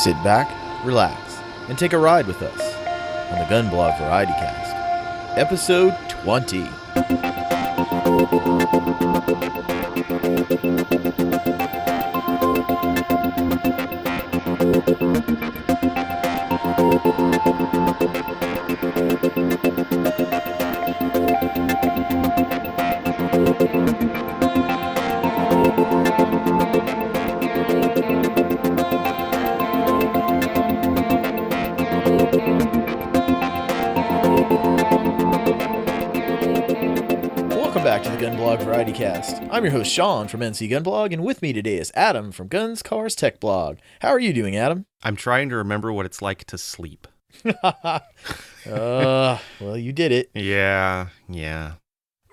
Sit back, relax, and take a ride with us on the GunBlog VarietyCast, episode 20. Welcome back to the GunBlog VarietyCast. I'm your host, Sean from NC GunBlog, and with me today is Adam from Guns, Cars, Tech Blog. How are you doing, Adam? I'm trying to remember what it's like to sleep. Well, you did it. Yeah. We're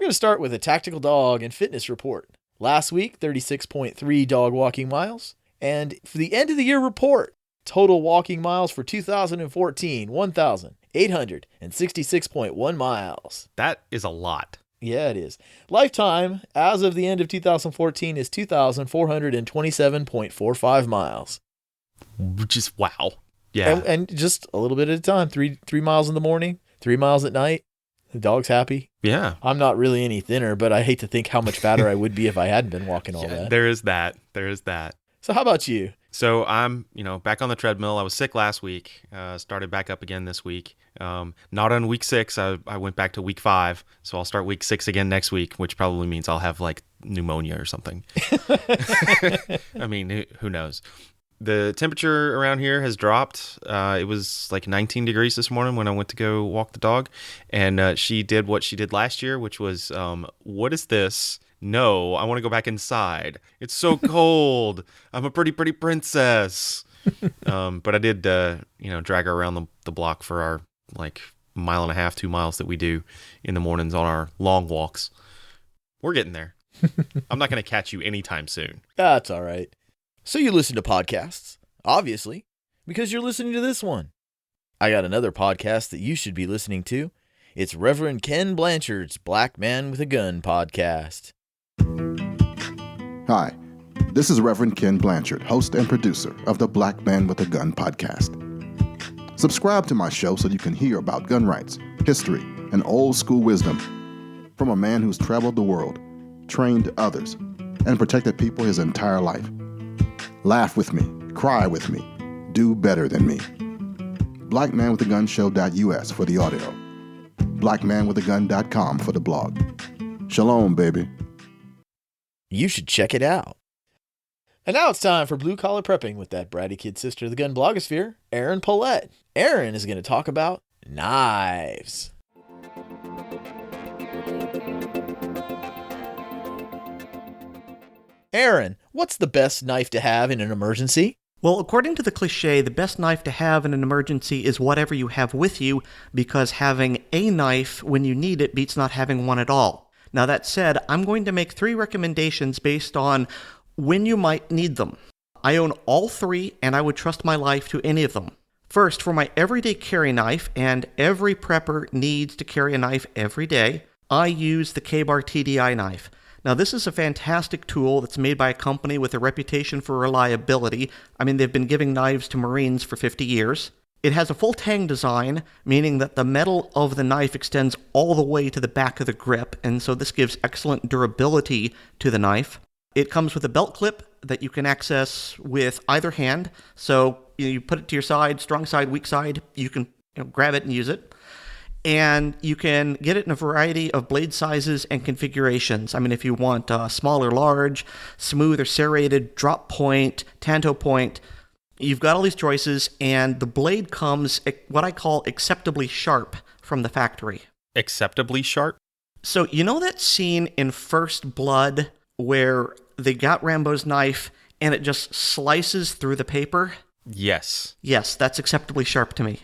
going to start with a tactical dog and fitness report. Last week, 36.3 dog walking miles. And for the end of the year report, total walking miles for 2014, 1,866.1 miles. That is a lot. Yeah, it is. Lifetime, as of the end of 2014, is 2,427.45 miles. Which is wow. Yeah. And just a little bit at a time. 3 miles in the morning, 3 miles at night. The dog's happy. Yeah. I'm not really any thinner, but I hate to think how much fatter I would be if I hadn't been walking all that. There is that. So how about you? So I'm, back on the treadmill. I was sick last week. Started back up again this week. Not on week 6. I went back to week 5. So I'll start week 6 again next week, which probably means I'll have like pneumonia or something. I mean, who knows? The temperature around here has dropped. It was like 19 degrees this morning when I went to go walk the dog. And she did what she did last year, which was, what is this? No, I want to go back inside. It's so cold. I'm a pretty princess. But I did, drag her around the block for our like 1.5 miles, 2 miles that we do in the mornings on our long walks. We're getting there. I'm not going to catch you anytime soon. That's all right. So you listen to podcasts, obviously, because you're listening to this one. I got another podcast that you should be listening to. It's Reverend Ken Blanchard's Black Man with a Gun podcast. Hi, this is Reverend Ken Blanchard, host and producer of the Black Man with a Gun podcast. Subscribe to my show so you can hear about gun rights, history, and old school wisdom from a man who's traveled the world, trained others, and protected people his entire life. Laugh with me, cry with me, do better than me. BlackManWithAGunShow.us for the audio. BlackManWithAGun.com for the blog. Shalom, baby. You should check it out. And now it's time for Blue Collar Prepping with that bratty kid sister of the gun blogosphere, Erin Paulette. Erin is going to talk about knives. Erin, what's the best knife to have in an emergency? Well, according to the cliche, the best knife to have in an emergency is whatever you have with you, because having a knife when you need it beats not having one at all. Now that said, I'm going to make 3 recommendations based on when you might need them. I own all 3, and I would trust my life to any of them. First, for my everyday carry knife, and every prepper needs to carry a knife every day, I use the K-Bar TDI knife. Now, this is a fantastic tool that's made by a company with a reputation for reliability. I mean, they've been giving knives to Marines for 50 years. It has a full tang design, meaning that the metal of the knife extends all the way to the back of the grip, and so this gives excellent durability to the knife. It comes with a belt clip that you can access with either hand, so you put it to your side, strong side, weak side, you can grab it and use it. And you can get it in a variety of blade sizes and configurations. I mean, if you want small or large, smooth or serrated, drop point, tanto point, you've got all these choices, and the blade comes what I call acceptably sharp from the factory. Acceptably sharp? So you know that scene in First Blood where they got Rambo's knife and it just slices through the paper? Yes. Yes, that's acceptably sharp to me.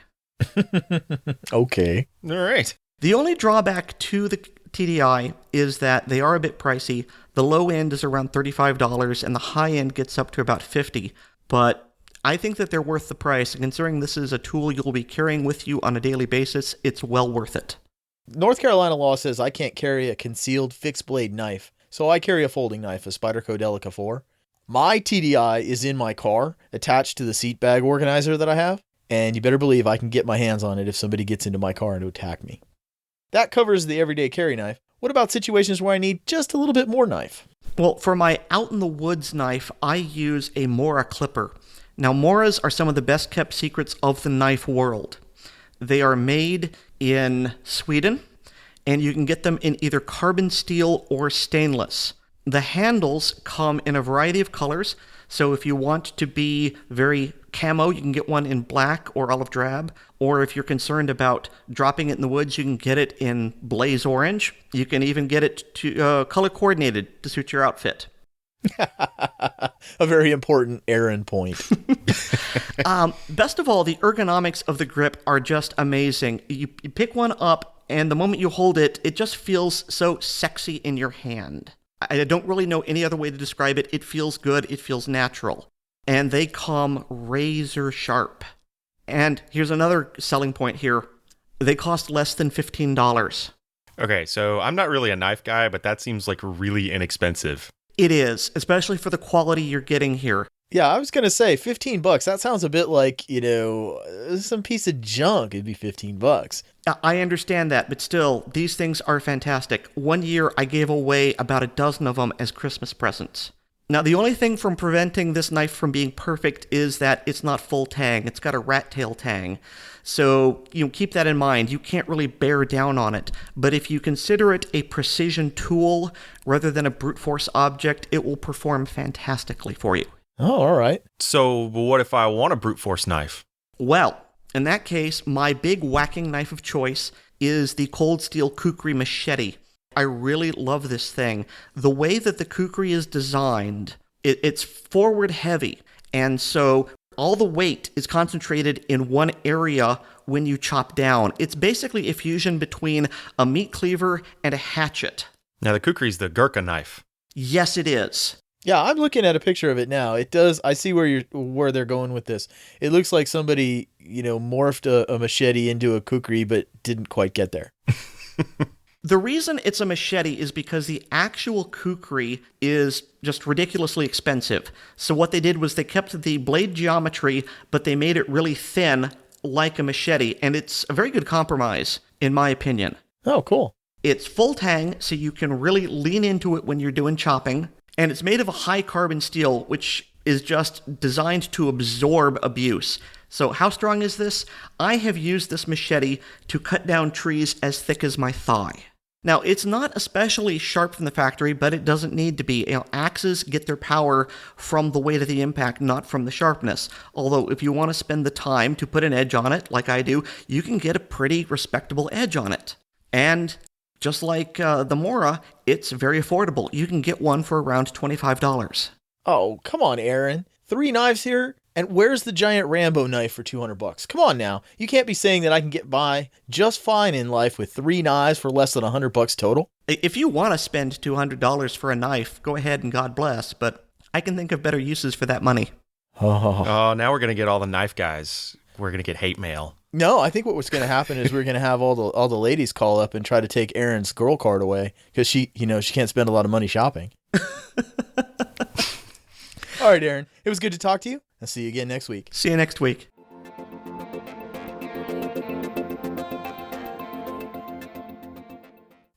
Okay. All right. The only drawback to the TDI is that they are a bit pricey. The low end is around $35 and the high end gets up to about $50. But I think that they're worth the price, and considering this is a tool you'll be carrying with you on a daily basis, it's well worth it. North Carolina law says I can't carry a concealed fixed blade knife, so I carry a folding knife, a Spyderco Delica 4. My TDI is in my car, attached to the seat bag organizer that I have, and you better believe I can get my hands on it if somebody gets into my car and to attack me. That covers the everyday carry knife. What about situations where I need just a little bit more knife? Well, for my out-in-the-woods knife, I use a Mora Clipper. Now, Moras are some of the best-kept secrets of the knife world. They are made in Sweden, and you can get them in either carbon steel or stainless. The handles come in a variety of colors, so if you want to be very camo, you can get one in black or olive drab, or if you're concerned about dropping it in the woods, you can get it in blaze orange. You can even get it to color coordinated to suit your outfit. A very important errand point. Best of all, the ergonomics of the grip are just amazing. You pick one up, and the moment you hold it, it just feels so sexy in your hand. I don't really know any other way to describe it. It feels good. It feels natural. And they come razor sharp. And here's another selling point here. They cost less than $15. Okay, so I'm not really a knife guy, but that seems like really inexpensive. It is, especially for the quality you're getting here. Yeah, I was going to say $15. That sounds a bit like, some piece of junk. It'd be $15. I understand that, but still, these things are fantastic. One year, I gave away about a dozen of them as Christmas presents. Now, the only thing from preventing this knife from being perfect is that it's not full tang. It's got a rat tail tang. So, keep that in mind. You can't really bear down on it. But if you consider it a precision tool rather than a brute force object, it will perform fantastically for you. Oh, all right. So what if I want a brute force knife? Well, in that case, my big whacking knife of choice is the Cold Steel Kukri Machete. I really love this thing. The way that the Kukri is designed, it's forward heavy, and so all the weight is concentrated in one area when you chop down. It's basically a fusion between a meat cleaver and a hatchet. Now, the Kukri's the Gurkha knife. Yes, it is. Yeah, I'm looking at a picture of it now. It does. I see where they're going with this. It looks like somebody, morphed a machete into a kukri, but didn't quite get there. The reason it's a machete is because the actual kukri is just ridiculously expensive. So what they did was they kept the blade geometry, but they made it really thin, like a machete, and it's a very good compromise, in my opinion. Oh, cool. It's full tang, so you can really lean into it when you're doing chopping. And it's made of a high carbon steel, which is just designed to absorb abuse. So how strong is this? I have used this machete to cut down trees as thick as my thigh. Now, it's not especially sharp from the factory, but it doesn't need to be. Axes get their power from the weight of the impact, not from the sharpness. Although, if you want to spend the time to put an edge on it, like I do, you can get a pretty respectable edge on it. And just like the Mora, it's very affordable. You can get one for around $25. Oh, come on, Aaron. 3 knives here? And where's the giant Rambo knife for $200? Come on now. You can't be saying that I can get by just fine in life with 3 knives for less than $100 total. If you want to spend $200 for a knife, go ahead and God bless, but I can think of better uses for that money. Oh, now we're going to get all the knife guys. We're going to get hate mail. No, I think what's going to happen is we're going to have all the ladies call up and try to take Aaron's girl card away because she can't spend a lot of money shopping. All right, Aaron, it was good to talk to you. I'll see you again next week. See you next week.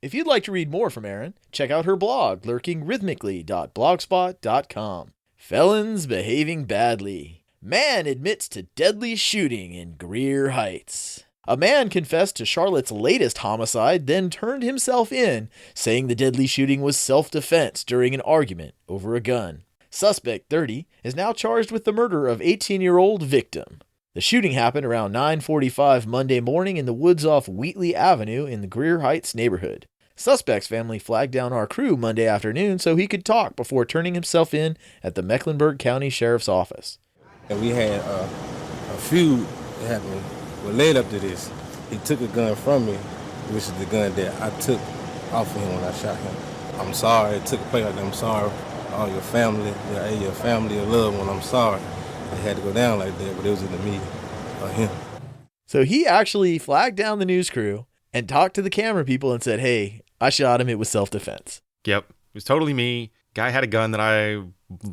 If you'd like to read more from Erin, check out her blog, lurkingrhythmically.blogspot.com. Felons behaving badly. Man admits to deadly shooting in Greer Heights. A man confessed to Charlotte's latest homicide, then turned himself in, saying the deadly shooting was self-defense during an argument over a gun. Suspect 30 is now charged with the murder of 18-year-old victim. The shooting happened around 9:45 Monday morning in the woods off Wheatley Avenue in the Greer Heights neighborhood. Suspect's family flagged down our crew Monday afternoon so he could talk before turning himself in at the Mecklenburg County Sheriff's Office. And we had a feud that happened. Well, led up to this, he took a gun from me, which is the gun that I took off of him when I shot him. I'm sorry. It took place like that. I'm sorry. All your family, your family, your loved one, I'm sorry. It had to go down like that, but it was in the meeting of him. So he actually flagged down the news crew and talked to the camera people and said, hey, I shot him. It was self-defense. Yep. It was totally me. Guy had a gun that I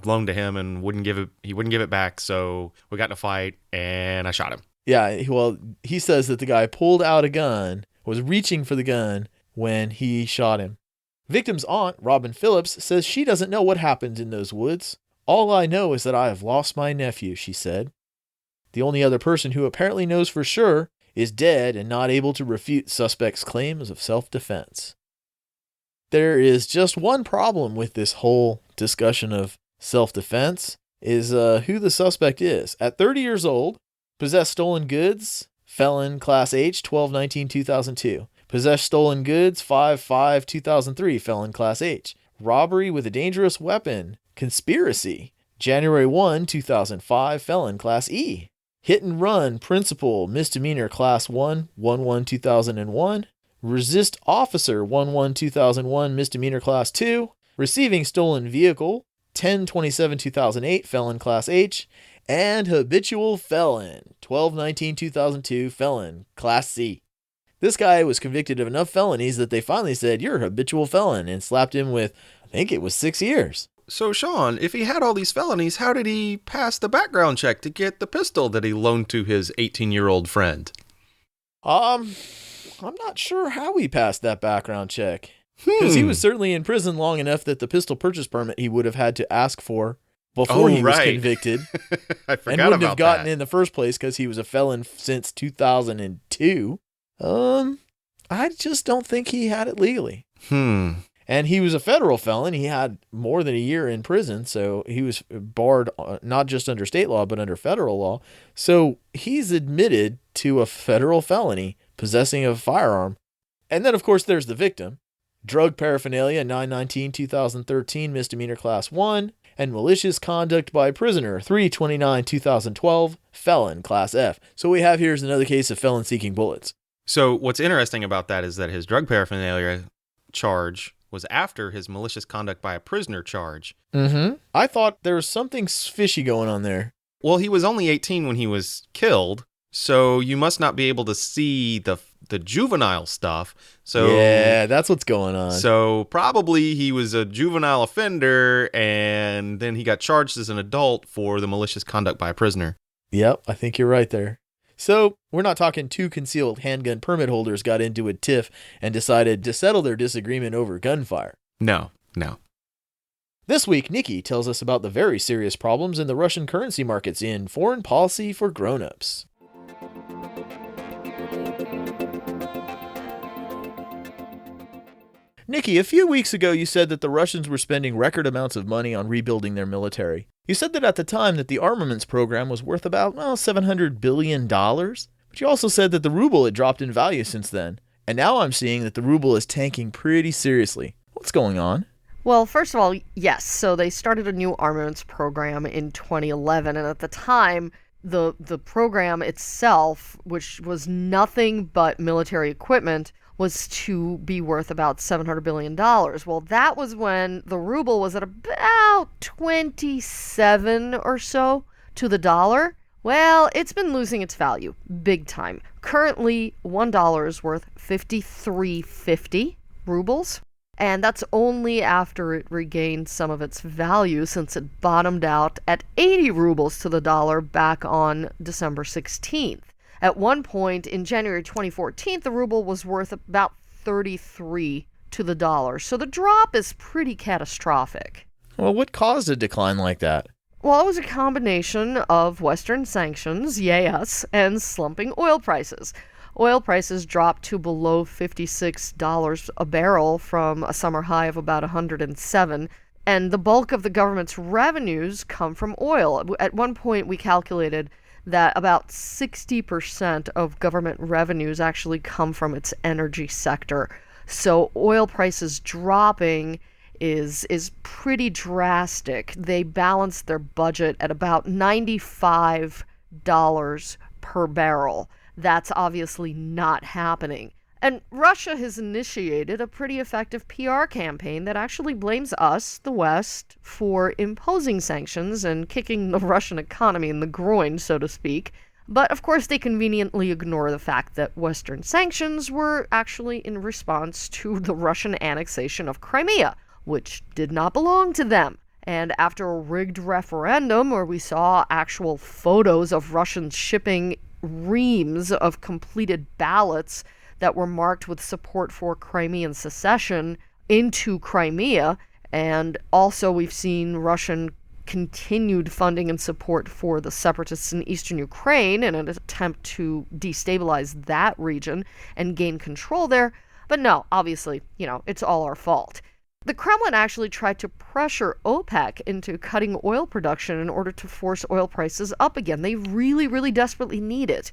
loaned to him and he wouldn't give it back. So we got in a fight and I shot him. Yeah, well, he says that the guy pulled out a gun, was reaching for the gun when he shot him. Victim's aunt, Robin Phillips, says she doesn't know what happened in those woods. All I know is that I have lost my nephew, she said. The only other person who apparently knows for sure is dead and not able to refute suspect's claims of self-defense. There is just one problem with this whole discussion of self-defense, is who the suspect is. At 30 years old, possessed stolen goods, felon class H, 12/19/2002. Possessed stolen goods, 5/5/2003, felon class H. Robbery with a dangerous weapon, conspiracy, January 1, 2005, felon class E. Hit and run, principal, misdemeanor class 1, 1/1/2001. Resist officer, 1/1/2001, misdemeanor class 2. Receiving stolen vehicle, 10/27/2008, felon class H. And habitual felon, 12/19/2002, felon class C. This guy was convicted of enough felonies that they finally said, "You're a habitual felon," and slapped him with, I think it was 6 years. So, Sean, if he had all these felonies, how did he pass the background check to get the pistol that he loaned to his 18-year-old friend? I'm not sure how he passed that background check. Because he was certainly in prison long enough that the pistol purchase permit he would have had to ask for before he was convicted. I forgot and wouldn't about have gotten that. in the first place because he was a felon since 2002. I just don't think he had it legally. And he was a federal felon. He had more than a year in prison, so he was barred not just under state law, but under federal law. So he's admitted to a federal felony, possessing a firearm. And then, of course, there's the victim. Drug paraphernalia, 9/19/2013, misdemeanor class 1. And malicious conduct by prisoner, 3/29/2012, felon class F. So we have here's another case of felon seeking bullets. So what's interesting about that is that his drug paraphernalia charge was after his malicious conduct by a prisoner charge. I thought there was something fishy going on there. Well, he was only 18 when he was killed, so you must not be able to see the juvenile stuff. So yeah, that's what's going on. So probably he was a juvenile offender, and then he got charged as an adult for the malicious conduct by a prisoner. Yep, I think you're right there. So we're not talking two concealed handgun permit holders got into a tiff and decided to settle their disagreement over gunfire. No. This week, Nikki tells us about the very serious problems in the Russian currency markets in Foreign Policy for Grownups. Nikki, a few weeks ago you said that the Russians were spending record amounts of money on rebuilding their military. You said that at the time that the armaments program was worth about, $700 billion. But you also said that the ruble had dropped in value since then. And now I'm seeing that the ruble is tanking pretty seriously. What's going on? Well, first of all, yes. So they started a new armaments program in 2011. And at the time, the program itself, which was nothing but military equipment, was to be worth about $700 billion. Well, that was when the ruble was at about 27 or so to the dollar. Well, it's been losing its value big time. Currently, $1 is worth 53.50 rubles. And that's only after it regained some of its value since it bottomed out at 80 rubles to the dollar back on December 16th. At one point in January 2014, the ruble was worth about 33 to the dollar. So the drop is pretty catastrophic. Well, what caused a decline like that? Well, it was a combination of Western sanctions, yes, and slumping oil prices. Oil prices dropped to below $56 a barrel from a summer high of about 107, and the bulk of the government's revenues come from oil. At one point, we calculated that about 60% of government revenues actually come from its energy sector. So oil prices dropping is pretty drastic. They balanced their budget at about $95 per barrel. That's obviously not happening. And Russia has initiated a pretty effective PR campaign that actually blames us, the West, for imposing sanctions and kicking the Russian economy in the groin, so to speak. But of course they conveniently ignore the fact that Western sanctions were actually in response to the Russian annexation of Crimea, which did not belong to them. And after a rigged referendum where we saw actual photos of Russians shipping reams of completed ballots that were marked with support for Crimean secession into Crimea, and also we've seen Russian continued funding and support for the separatists in eastern Ukraine in an attempt to destabilize that region and gain control there. But no, obviously, it's all our fault. The Kremlin actually tried to pressure OPEC into cutting oil production in order to force oil prices up again. They really, really desperately need it.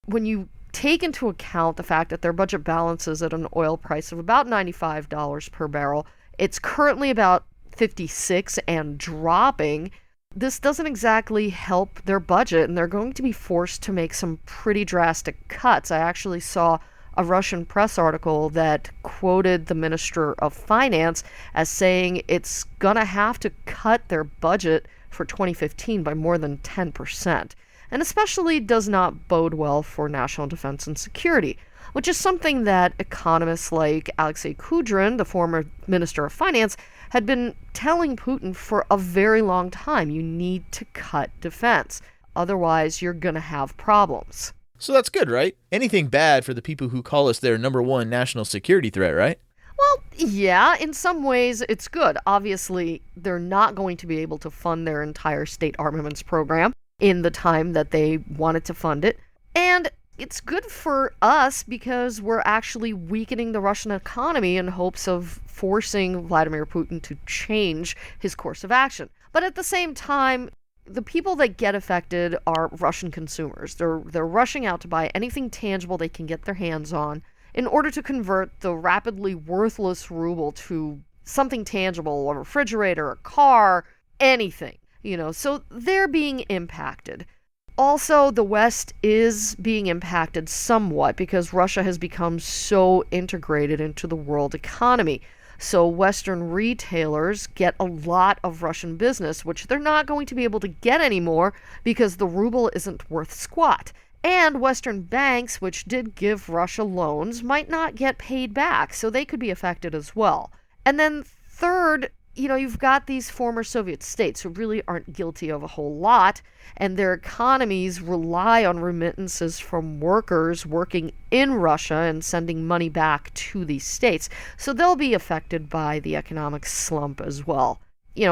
When you take into account the fact that their budget balances at an oil price of about $95 per barrel, it's currently about 56 and dropping. This doesn't exactly help their budget, and they're going to be forced to make some pretty drastic cuts. I actually saw a Russian press article that quoted the Minister of Finance as saying it's gonna have to cut their budget for 2015 by more than 10%, and especially does not bode well for national defense and security, which is something that economists like Alexei Kudrin, the former Minister of Finance, had been telling Putin for a very long time. You need to cut defense. Otherwise, you're going to have problems. So that's good, right? Anything bad for the people who call us their number one national security threat, right? Well, yeah, in some ways it's good. Obviously, they're not going to be able to fund their entire state armaments program in the time that they wanted to fund it. And it's good for us because we're actually weakening the Russian economy in hopes of forcing Vladimir Putin to change his course of action. But at the same time, the people that get affected are Russian consumers. They're rushing out to buy anything tangible they can get their hands on in order to convert the rapidly worthless ruble to something tangible, a refrigerator, a car, anything, so they're being impacted. Also, the West is being impacted somewhat because Russia has become so integrated into the world economy. So Western retailers get a lot of Russian business, which they're not going to be able to get anymore because the ruble isn't worth squat. And Western banks, which did give Russia loans, might not get paid back, so they could be affected as well. And then third, you've got these former Soviet states who really aren't guilty of a whole lot, and their economies rely on remittances from workers working in Russia and sending money back to these states. So they'll be affected by the economic slump as well.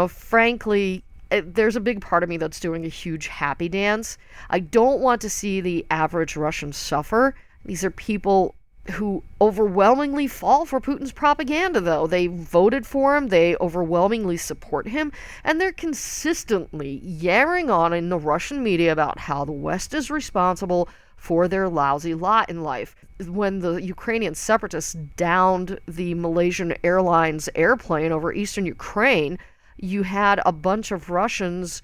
Frankly, there's a big part of me that's doing a huge happy dance. I don't want to see the average Russian suffer. These are people who overwhelmingly fall for Putin's propaganda, though. They voted for him, they overwhelmingly support him, and they're consistently yammering on in the Russian media about how the West is responsible for their lousy lot in life. When the Ukrainian separatists downed the Malaysian Airlines airplane over eastern Ukraine, you had a bunch of Russians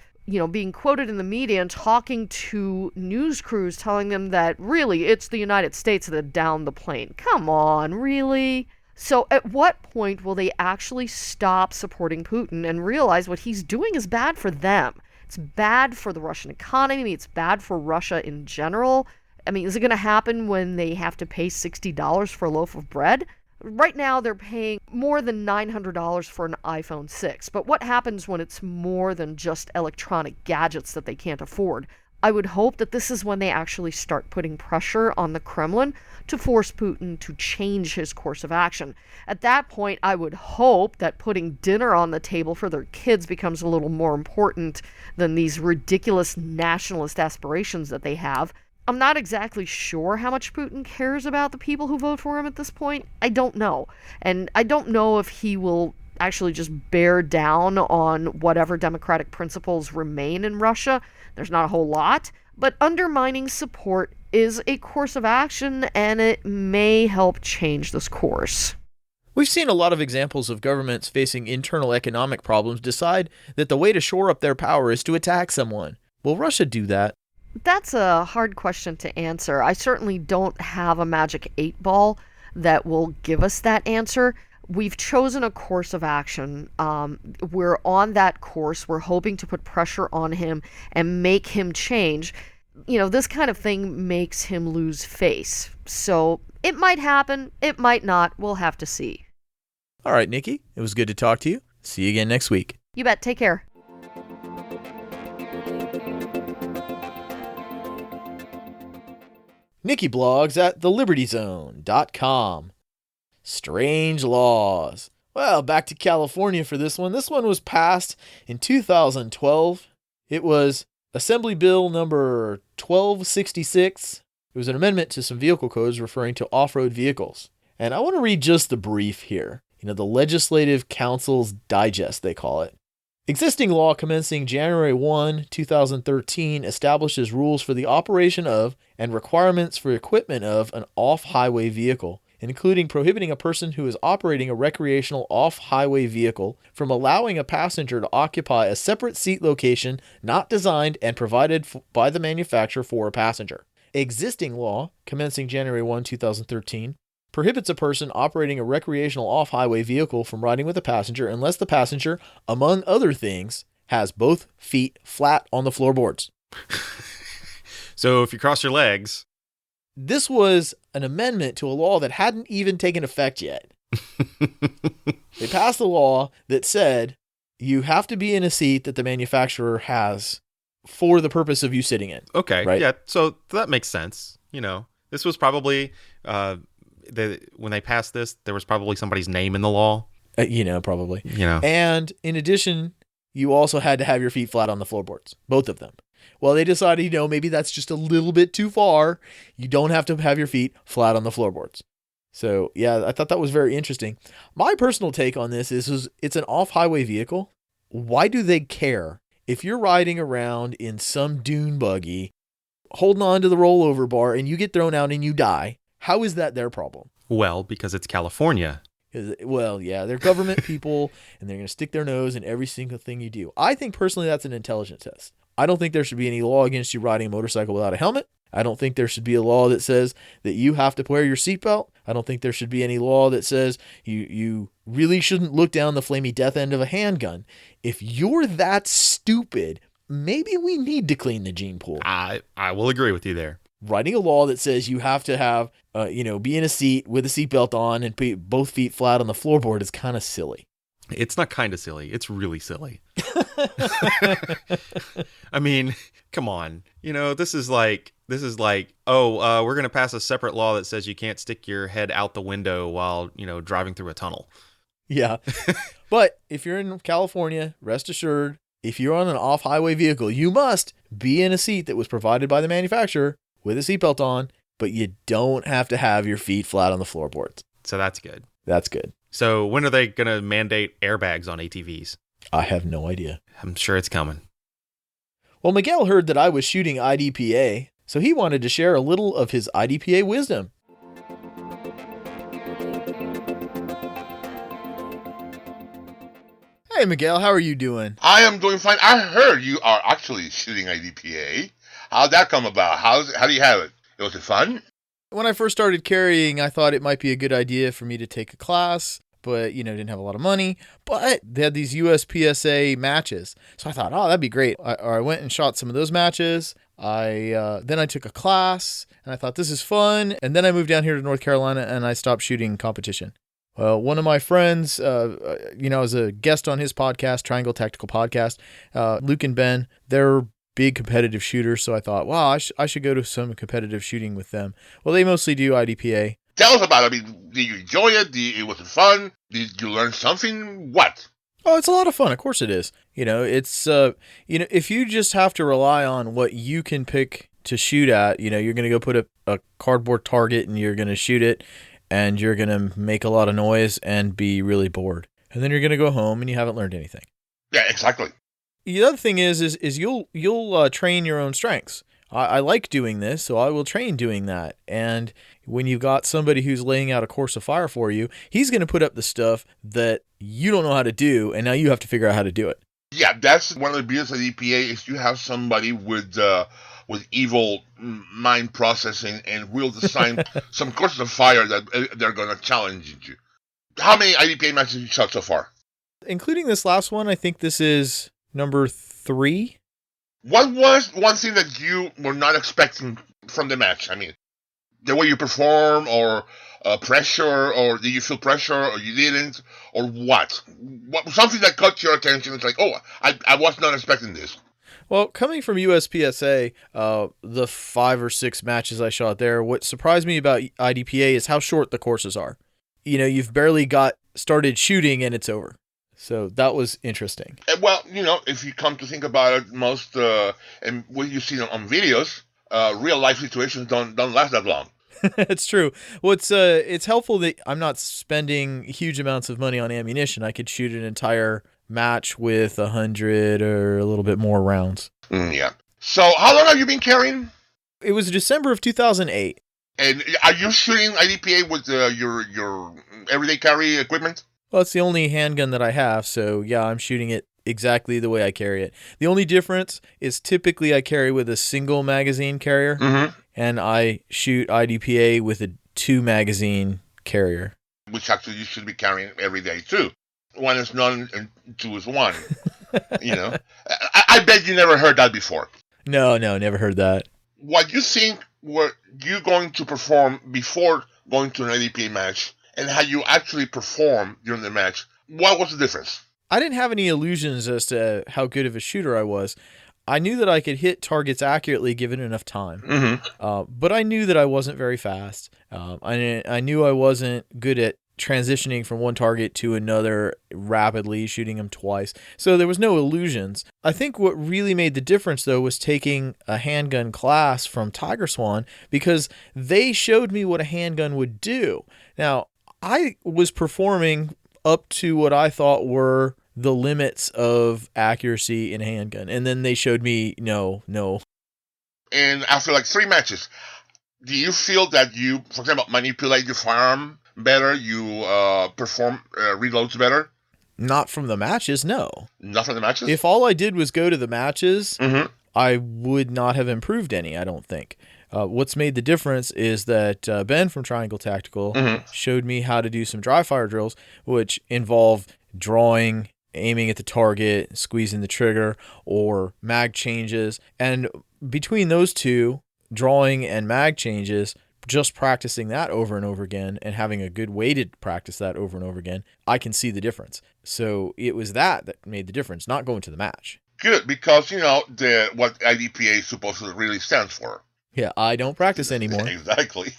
being quoted in the media and talking to news crews telling them that really it's the United States that downed the plane. Come on, really? So at what point will they actually stop supporting Putin and realize what he's doing is bad for them? It's bad for the Russian economy. It's bad for Russia in general. I mean, is it going to happen when they have to pay $60 for a loaf of bread? Right now, they're paying more than $900 for an iPhone 6. But what happens when it's more than just electronic gadgets that they can't afford? I would hope that this is when they actually start putting pressure on the Kremlin to force Putin to change his course of action. At that point, I would hope that putting dinner on the table for their kids becomes a little more important than these ridiculous nationalist aspirations that they have. I'm not exactly sure how much Putin cares about the people who vote for him at this point. I don't know. And I don't know if he will actually just bear down on whatever democratic principles remain in Russia. There's not a whole lot. But undermining support is a course of action, and it may help change this course. We've seen a lot of examples of governments facing internal economic problems decide that the way to shore up their power is to attack someone. Will Russia do that? That's a hard question to answer. I certainly don't have a magic 8-ball that will give us that answer. We've chosen a course of action. We're on that course. We're hoping to put pressure on him and make him change. This kind of thing makes him lose face. So it might happen. It might not. We'll have to see. All right, Nikki. It was good to talk to you. See you again next week. You bet. Take care. Nikki blogs at thelibertyzone.com. Strange laws. Well, back to California for this one. This one was passed in 2012. It was Assembly Bill number 1266. It was an amendment to some vehicle codes referring to off-road vehicles. And I want to read just the brief here. The Legislative Council's Digest, they call it. Existing law commencing January 1, 2013 establishes rules for the operation of and requirements for equipment of an off-highway vehicle, including prohibiting a person who is operating a recreational off-highway vehicle from allowing a passenger to occupy a separate seat location not designed and provided by the manufacturer for a passenger. Existing law, commencing January 1, 2013, prohibits a person operating a recreational off-highway vehicle from riding with a passenger unless the passenger, among other things, has both feet flat on the floorboards. So if you cross your legs... This was an amendment to a law that hadn't even taken effect yet. They passed a law that said you have to be in a seat that the manufacturer has for the purpose of you sitting in. Okay, right? Yeah, so that makes sense. This was probably... when they passed this, there was probably somebody's name in the law. Probably. Yeah. And in addition, you also had to have your feet flat on the floorboards, both of them. Well, they decided, maybe that's just a little bit too far. You don't have to have your feet flat on the floorboards. So, yeah, I thought that was very interesting. My personal take on this is it's an off-highway vehicle. Why do they care if you're riding around in some dune buggy, holding on to the rollover bar, and you get thrown out and you die? How is that their problem? Well, because it's California. Well, yeah, they're government people, and they're going to stick their nose in every single thing you do. I think personally that's an intelligence test. I don't think there should be any law against you riding a motorcycle without a helmet. I don't think there should be a law that says that you have to wear your seatbelt. I don't think there should be any law that says you really shouldn't look down the flamey death end of a handgun. If you're that stupid, maybe we need to clean the gene pool. I will agree with you there. Writing a law that says you have to have, be in a seat with a seatbelt on and be both feet flat on the floorboard is kind of silly. It's not kind of silly. It's really silly. I mean, come on. This is like, we're going to pass a separate law that says you can't stick your head out the window while, driving through a tunnel. Yeah. But if you're in California, rest assured, if you're on an off-highway vehicle, you must be in a seat that was provided by the manufacturer with a seatbelt on, but you don't have to have your feet flat on the floorboards. So that's good. That's good. So when are they going to mandate airbags on ATVs? I have no idea. I'm sure it's coming. Well, Miguel heard that I was shooting IDPA, so he wanted to share a little of his IDPA wisdom. Hey, Miguel, how are you doing? I am doing fine. I heard you are actually shooting IDPA. How'd that come about? How do you have it? Was it fun? When I first started carrying, I thought it might be a good idea for me to take a class, but, didn't have a lot of money. But they had these USPSA matches. So I thought, that'd be great. I went and shot some of those matches. Then I took a class, and I thought, this is fun. And then I moved down here to North Carolina, and I stopped shooting competition. Well, one of my friends, I was a guest on his podcast, Triangle Tactical Podcast, Luke and Ben, they're big competitive shooters, so I thought, wow, I should go to some competitive shooting with them. Well, they mostly do IDPA. Tell us about it. I mean, did you enjoy it? Was it fun? Did you learn something? What? Oh, it's a lot of fun. Of course it is. It's, if you just have to rely on what you can pick to shoot at, you're going to go put a cardboard target and you're going to shoot it and you're going to make a lot of noise and be really bored. And then you're going to go home and you haven't learned anything. Yeah, exactly. The other thing is you'll train your own strengths. I like doing this, so I will train doing that. And when you've got somebody who's laying out a course of fire for you, he's going to put up the stuff that you don't know how to do, and now you have to figure out how to do it. Yeah, that's one of the beauties of EPA is you have somebody with evil mind processing and will design some courses of fire that they're going to challenge you. How many IDPA matches have you shot so far? Including this last one, I think this is number 3. What was one thing that you were not expecting from the match? I mean, the way you perform, or pressure, or did you feel pressure, or you didn't, or what? Something that caught your attention. It's like, oh, I was not expecting this. Well, coming from USPSA, the 5 or 6 matches I shot there, what surprised me about IDPA is how short the courses are. You know, you've barely got started shooting and it's over. So that was interesting. Well, you know, if you come to think about it, most and what you see on videos, real life situations don't last that long. It's true. Well, it's helpful that I'm not spending huge amounts of money on ammunition. I could shoot an entire match with 100 or a little bit more rounds. Yeah. So how long have you been carrying? It was December of 2008. And are you shooting IDPA with your everyday carry equipment? Well, it's the only handgun that I have, so yeah, I'm shooting it exactly the way I carry it. The only difference is typically I carry with a single magazine carrier, and I shoot IDPA with a 2-magazine carrier. Which actually you should be carrying every day too. 1 is none and 2 is 1. You know, I bet you never heard that before. No, never heard that. What you think were you going to perform before going to an IDPA match, and how you actually perform during the match, what was the difference? I didn't have any illusions as to how good of a shooter I was. I knew that I could hit targets accurately given enough time, but I knew that I wasn't very fast. I knew I wasn't good at transitioning from one target to another rapidly, shooting them twice. So there was no illusions. I think what really made the difference, though, was taking a handgun class from Tiger Swan, because they showed me what a handgun would do. Now, I was performing up to what I thought were the limits of accuracy in a handgun, and then they showed me no. And after like 3 matches, do you feel that you, for example, manipulate your firearm better? You perform reloads better? Not from the matches, no. Not from the matches? If all I did was go to the matches, I would not have improved any, I don't think. What's made the difference is that Ben from Triangle Tactical showed me how to do some dry fire drills, which involve drawing, aiming at the target, squeezing the trigger, or mag changes. And between those two, drawing and mag changes, just practicing that over and over again and having a good way to practice that over and over again, I can see the difference. So it was that made the difference, not going to the match. Good, because, you know, what IDPA supposedly really stands for. Yeah, I don't practice anymore. Exactly.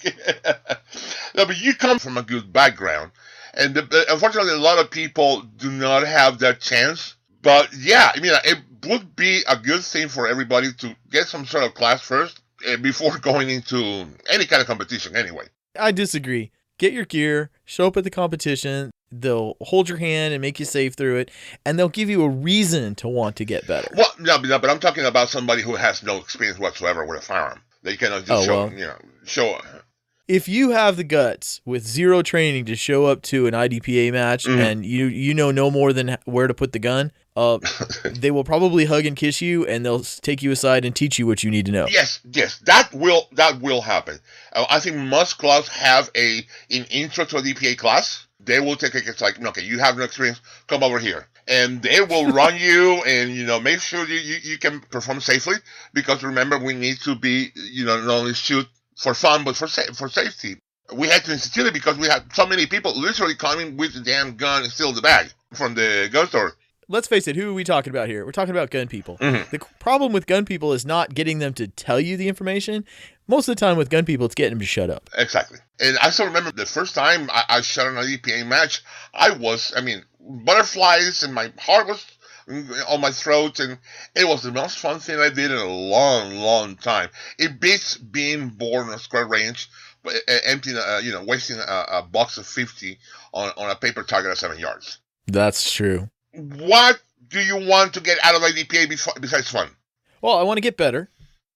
No, but you come from a good background. And unfortunately, a lot of people do not have that chance. But yeah, I mean, it would be a good thing for everybody to get some sort of class first before going into any kind of competition anyway. I disagree. Get your gear, show up at the competition, they'll hold your hand and make you safe through it, and they'll give you a reason to want to get better. Well, no, but I'm talking about somebody who has no experience whatsoever with a firearm. They cannot just show. If you have the guts with 0 training to show up to an IDPA match and you know no more than where to put the gun, they will probably hug and kiss you, and they'll take you aside and teach you what you need to know. Yes, that will happen. I think most clubs have an intro to a DPA class. They will take it. It's like, okay, you have no experience, come over here, and they will run you and make sure you can perform safely. Because remember, we need to be not only shoot for fun but for safety. We had to institute it because we had so many people literally coming with the damn gun and steal the bag from the gun store. Let's face it, who are we talking about here? We're talking about gun people. The problem with gun people is not getting them to tell you the information. Most of the time with gun people, it's getting them to shut up. Exactly. And I still remember the first time I shot an IDPA match, butterflies and my heart was on my throat, and it was the most fun thing I did in a long, long time. It beats being bored on a square range, emptying, wasting a box of 50 on a paper target at 7 yards. That's true. What do you want to get out of IDPA besides fun? Well, I want to get better.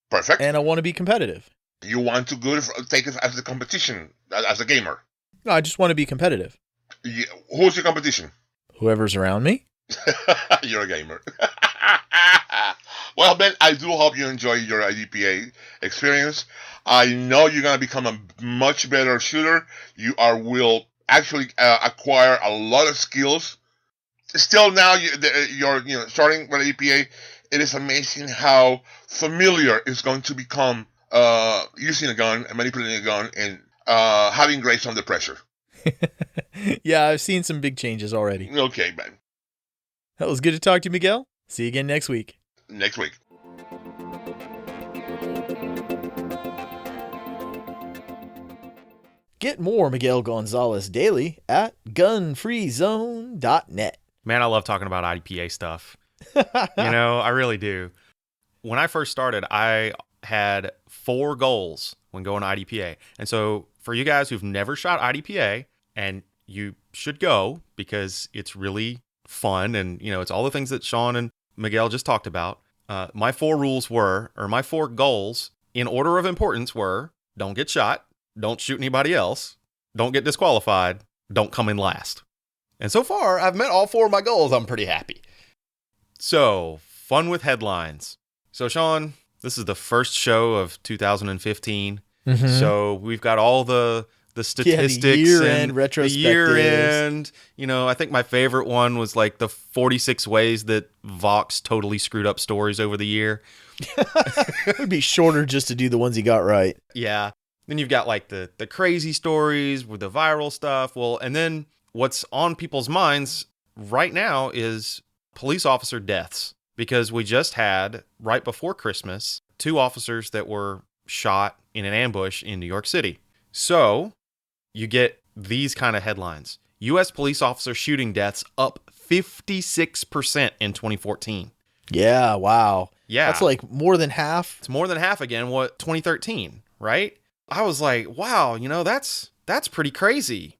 Perfect. And I want to be competitive. You want to take it as a competition, as a gamer? No, I just want to be competitive. Who's your competition? Whoever's around me. You're a gamer. Well, Ben, I do hope you enjoy your IDPA experience. I know you're going to become a much better shooter. You will actually acquire a lot of skills. Still now, you're starting with IDPA. It is amazing how familiar it's going to become using a gun and manipulating a gun and having grace under pressure. Yeah, I've seen some big changes already. Okay, man. That was good to talk to you, Miguel. See you again next week. Next week. Get more Miguel Gonzalez daily at gunfreezone.net. Man, I love talking about IDPA stuff. I really do. When I first started, I had 4 goals when going to IDPA. And so for you guys who've never shot IDPA, and you should go because it's really fun and, it's all the things that Sean and Miguel just talked about. My 4 goals in order of importance were: don't get shot, don't shoot anybody else, don't get disqualified, don't come in last. And so far, I've met all 4 of my goals. I'm pretty happy. So, fun with headlines. So, Sean, this is the first show of 2015. Mm-hmm. So, we've got all the statistics the year-end and retrospectives. The year-end. I think my favorite one was like the 46 ways that Vox totally screwed up stories over the year. It would be shorter just to do the ones he got right. Yeah. Then you've got like the crazy stories with the viral stuff. Well, and then what's on people's minds right now is police officer deaths, because we just had, right before Christmas, 2 officers that were shot in an ambush in New York City. So you get these kind of headlines. U.S. police officer shooting deaths up 56% in 2014. Yeah, wow. Yeah. That's like more than half. It's more than half again, 2013, right? I was like, wow, that's pretty crazy.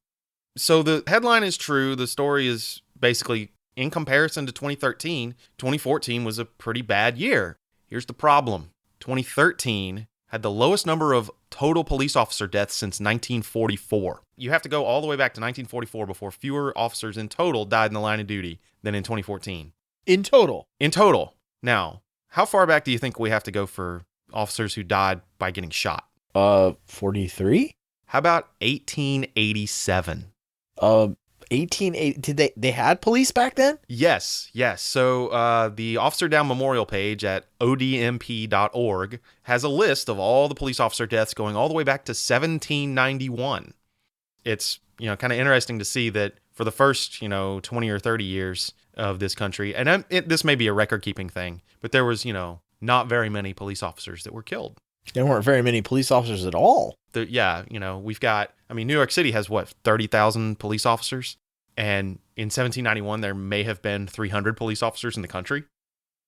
So the headline is true. The story is basically, in comparison to 2013, 2014 was a pretty bad year. Here's the problem. 2013 had the lowest number of total police officer deaths since 1944. You have to go all the way back to 1944 before fewer officers in total died in the line of duty than in 2014. In total? In total. Now, how far back do you think we have to go for officers who died by getting shot? 43? How about 1887? 1880. Did they had police back then? Yes. So the Officer Down Memorial page at odmp.org has a list of all the police officer deaths going all the way back to 1791. It's, kind of interesting to see that for the first, 20 or 30 years of this country, and this may be a record-keeping thing, but there was, not very many police officers that were killed. There weren't very many police officers at all. We've got, New York City has 30,000 police officers. And in 1791, there may have been 300 police officers in the country.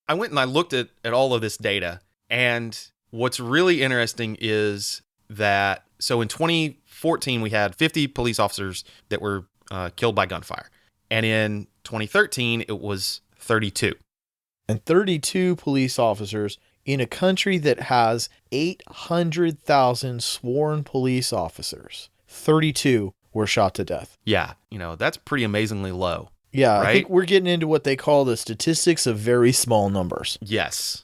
I went and I looked at all of this data. And what's really interesting is that, so in 2014, we had 50 police officers that were killed by gunfire. And in 2013, it was 32. And 32 police officers in a country that has 800,000 sworn police officers. 32 were shot to death. Yeah, that's pretty amazingly low. Yeah, right? I think we're getting into what they call the statistics of very small numbers. Yes.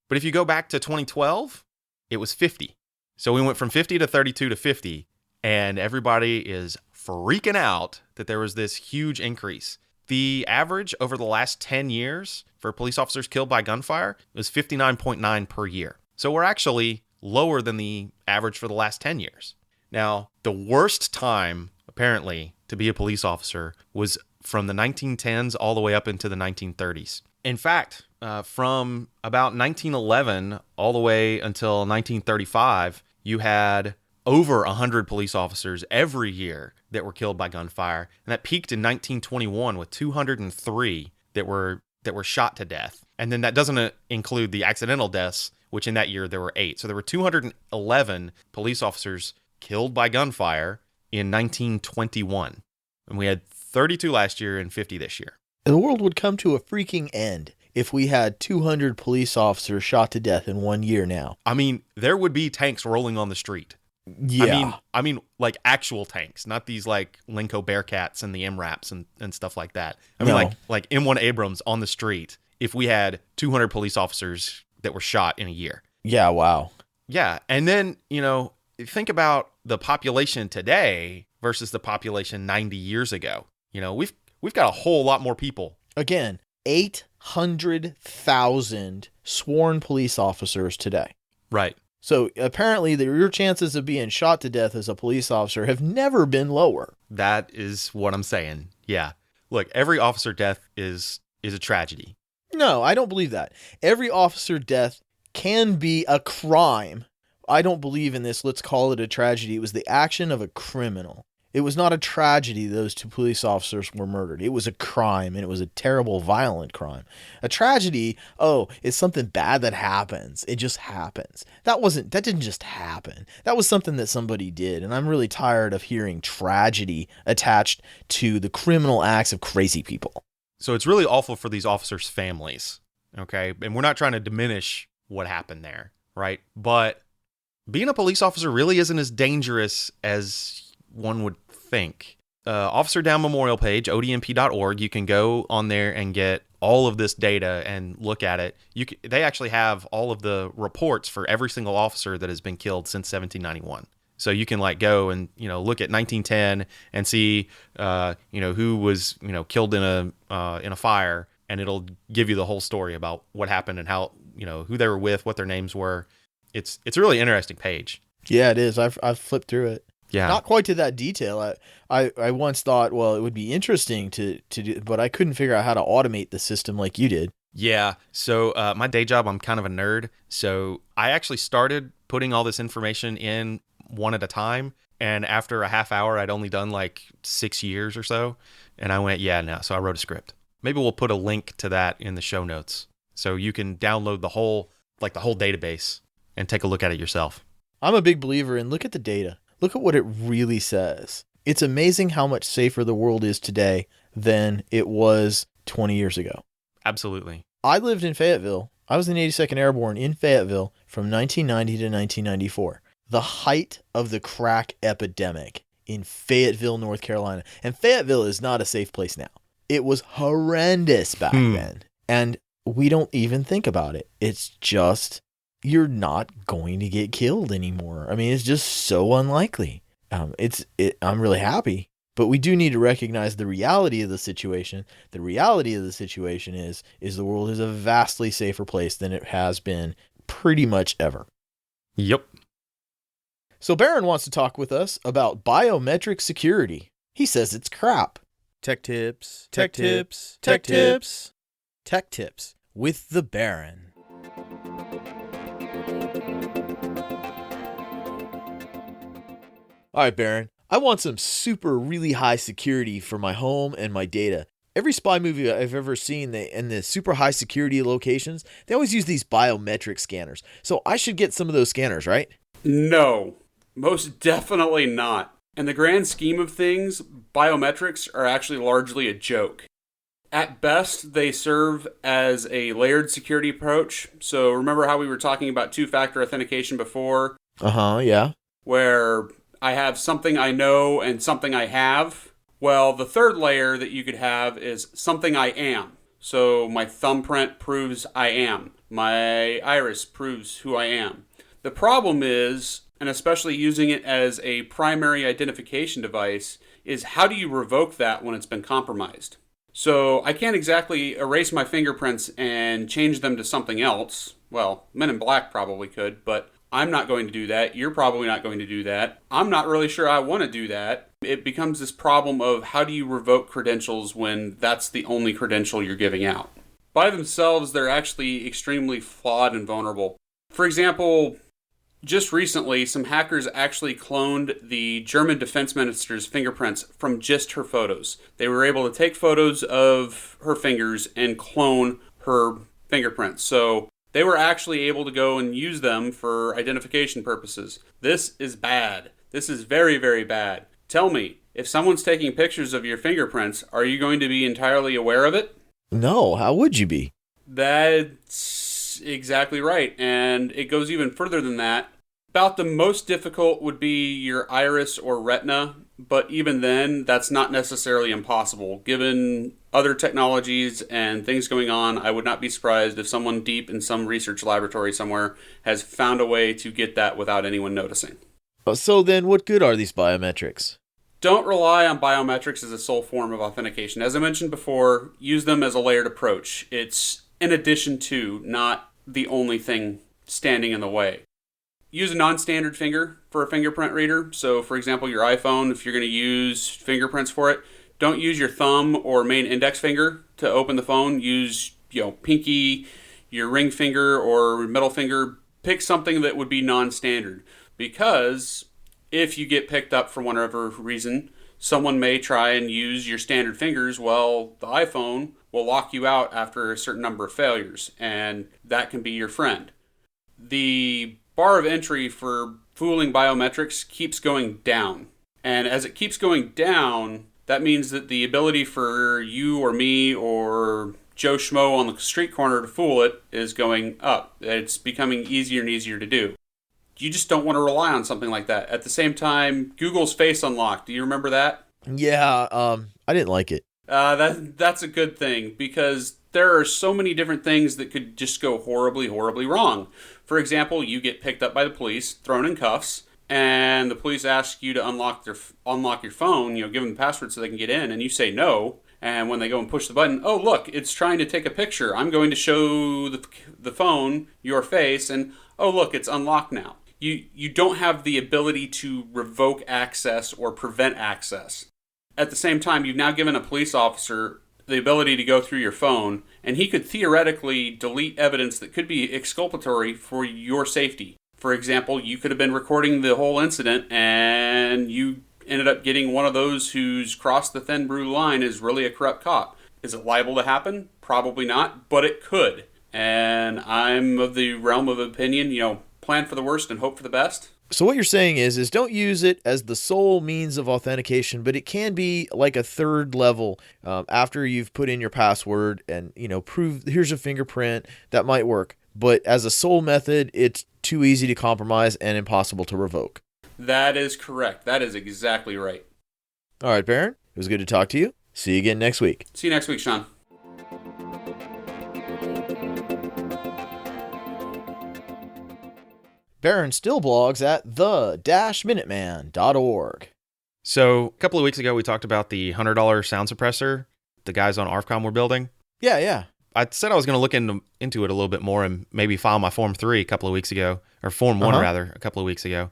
But if you go back to 2012, it was 50. So we went from 50 to 32 to 50, and everybody is freaking out that there was this huge increase. The average over the last 10 years for police officers killed by gunfire was 59.9 per year. So we're actually lower than the average for the last 10 years. Now, the worst time, apparently, to be a police officer was from the 1910s all the way up into the 1930s. In fact, from about 1911 all the way until 1935, you had over 100 police officers every year that were killed by gunfire. And that peaked in 1921 with 203 that were shot to death. And then that doesn't include the accidental deaths, which in that year there were 8. So there were 211 police officers killed by gunfire in 1921. And we had 32 last year and 50 this year. The world would come to a freaking end if we had 200 police officers shot to death in 1 year now. There would be tanks rolling on the street. Yeah. I mean, like actual tanks, not these like Lenco Bearcats and the MRAPs and stuff like that. Like M1 Abrams on the street if we had 200 police officers that were shot in a year. Yeah, wow. Yeah, and then, think about the population today versus the population 90 years ago. We've got a whole lot more people. Again, 800,000 sworn police officers today. Right. So apparently your chances of being shot to death as a police officer have never been lower. That is what I'm saying. Yeah. Look, every officer death is a tragedy. No, I don't believe that. Every officer death can be a crime. I don't believe in this. Let's call it a tragedy. It was the action of a criminal. It was not a tragedy those 2 police officers were murdered. It was a crime, and it was a terrible, violent crime. A tragedy, it's something bad that happens. It just happens. That didn't just happen. That was something that somebody did, and I'm really tired of hearing tragedy attached to the criminal acts of crazy people. So it's really awful for these officers' families, okay? And we're not trying to diminish what happened there, right? But being a police officer really isn't as dangerous as one would think. Officer Down Memorial page, odmp.org, you can go on there and get all of this data and look at it. They actually have all of the reports for every single officer that has been killed since 1791. So you can go and, look at 1910 and see, who was, killed in a fire, and it'll give you the whole story about what happened and how, who they were with, what their names were. It's a really interesting page. Yeah, it is. I've flipped through it. Yeah. Not quite to that detail. I once thought, well, it would be interesting to do, but I couldn't figure out how to automate the system like you did. Yeah. So my day job, I'm kind of a nerd. So I actually started putting all this information in one at a time. And after a half hour, I'd only done 6 years or so. And I went, yeah, no. So I wrote a script. Maybe we'll put a link to that in the show notes so you can download the whole database and take a look at it yourself. I'm a big believer in look at the data. Look at what it really says. It's amazing how much safer the world is today than it was 20 years ago. Absolutely. I lived in Fayetteville. I was in the 82nd Airborne in Fayetteville from 1990 to 1994. The height of the crack epidemic in Fayetteville, North Carolina. And Fayetteville is not a safe place now. It was horrendous back then. And we don't even think about it. It's just, you're not going to get killed anymore. I mean, it's just so unlikely. I'm really happy, but we do need to recognize the reality of the situation. The reality of the situation is the world is a vastly safer place than it has been pretty much ever. Yep. So Barron wants to talk with us about biometric security. He says it's crap. Tech tips, tech tips, tech tips, tech tips with the Barron. All right, Barron, I want some super really high security for my home and my data. Every spy movie I've ever seen, in the super high security locations, they always use these biometric scanners. So I should get some of those scanners, right? No, most definitely not. In the grand scheme of things, biometrics are actually largely a joke. At best, they serve as a layered security approach. So remember how we were talking about two-factor authentication before? Yeah. Where I have something I know and something I have. Well, the third layer that you could have is something I am. So my thumbprint proves I am. My iris proves who I am. The problem is, and especially using it as a primary identification device, is how do you revoke that when it's been compromised? So I can't exactly erase my fingerprints and change them to something else. Well, Men in Black probably could, but I'm not going to do that. You're probably not going to do that. I'm not really sure I want to do that. It becomes this problem of how do you revoke credentials when that's the only credential you're giving out. By themselves, they're actually extremely flawed and vulnerable. For example, just recently, some hackers actually cloned the German defense minister's fingerprints from just her photos. They were able to take photos of her fingers and clone her fingerprints. So they were actually able to go and use them for identification purposes. This is bad. This is very, very bad. Tell me, if someone's taking pictures of your fingerprints, are you going to be entirely aware of it? No, how would you be? That's exactly right. And it goes even further than that. About the most difficult would be your iris or retina, but even then, that's not necessarily impossible. Given other technologies and things going on, I would not be surprised if someone deep in some research laboratory somewhere has found a way to get that without anyone noticing. So then what good are these biometrics? Don't rely on biometrics as a sole form of authentication. As I mentioned before, use them as a layered approach. It's in addition to, not the only thing standing in the way. use a non-standard finger for a fingerprint reader. So, for example, your iPhone, if you're going to use fingerprints for it, don't use your thumb or main index finger to open the phone. Use, pinky, your ring finger, or middle finger. Pick something that would be non-standard, because if you get picked up for whatever reason, someone may try and use your standard fingers. Well, the iPhone will lock you out after a certain number of failures, and that can be your friend. The bar of entry for fooling biometrics keeps going down. And as it keeps going down, that means that the ability for you or me or Joe Schmo on the street corner to fool it is going up. It's becoming easier and easier to do. You just don't want to rely on something like that. At the same time, Google's Face Unlock. Do you remember that? Yeah, I didn't like it. That's a good thing, because there are so many different things that could just go horribly, horribly wrong. For example, you get picked up by the police, thrown in cuffs, and the police ask you to unlock your phone, give them the password so they can get in, and you say no. And when they go and push the button, oh, look, it's trying to take a picture. I'm going to show the phone your face, and oh, look, it's unlocked now. You don't have the ability to revoke access or prevent access. At the same time, you've now given a police officer the ability to go through your phone, and he could theoretically delete evidence that could be exculpatory for your safety. For example, you could have been recording the whole incident, and you ended up getting one of those who's crossed the thin blue line is really a corrupt cop. Is it liable to happen? Probably not, but it could. And I'm of the realm of opinion, plan for the worst and hope for the best. So what you're saying is don't use it as the sole means of authentication, but it can be like a third level after you've put in your password and, prove here's a fingerprint that might work. But as a sole method, it's too easy to compromise and impossible to revoke. That is correct. That is exactly right. All right, Barron, it was good to talk to you. See you again next week. See you next week, Sean. Barron still blogs at the-minuteman.org. So a couple of weeks ago, we talked about the $100 sound suppressor the guys on ARFCOM were building. Yeah. I said I was going to look into it a little bit more and maybe file my Form 3 a couple of weeks ago, or Form 1 rather, a couple of weeks ago.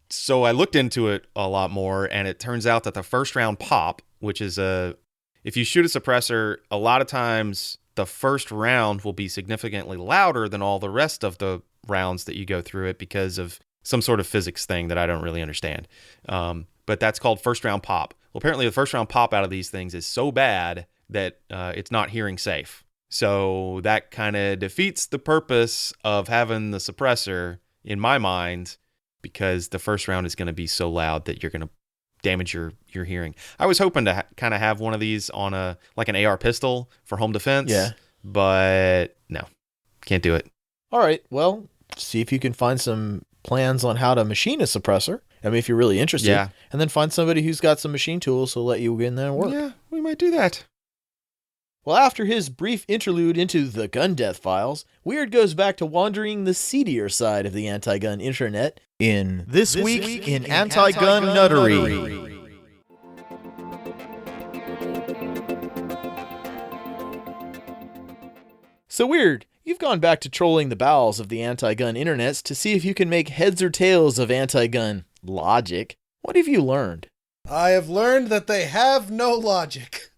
So I looked into it a lot more, and it turns out that the first round pop, which is if you shoot a suppressor, a lot of times the first round will be significantly louder than all the rest of the rounds that you go through it because of some sort of physics thing that I don't really understand. But that's called first round pop. Well, apparently the first round pop out of these things is so bad that it's not hearing safe. So that kind of defeats the purpose of having the suppressor in my mind, because the first round is going to be so loud that you're going to damage your hearing. I was hoping to kind of have one of these on an AR pistol for home defense. Yeah. But no, can't do it. All right. Well, see if you can find some plans on how to machine a suppressor. I mean, if you're really interested. Yeah. And then find somebody who's got some machine tools to let you get in there and work. Yeah, we might do that. Well, after his brief interlude into the gun death files, Weird goes back to wandering the seedier side of the anti-gun internet in This Week in Anti-Gun Nuttery. So Weird, you've gone back to trolling the bowels of the anti-gun internets to see if you can make heads or tails of anti-gun logic. What have you learned? I have learned that they have no logic.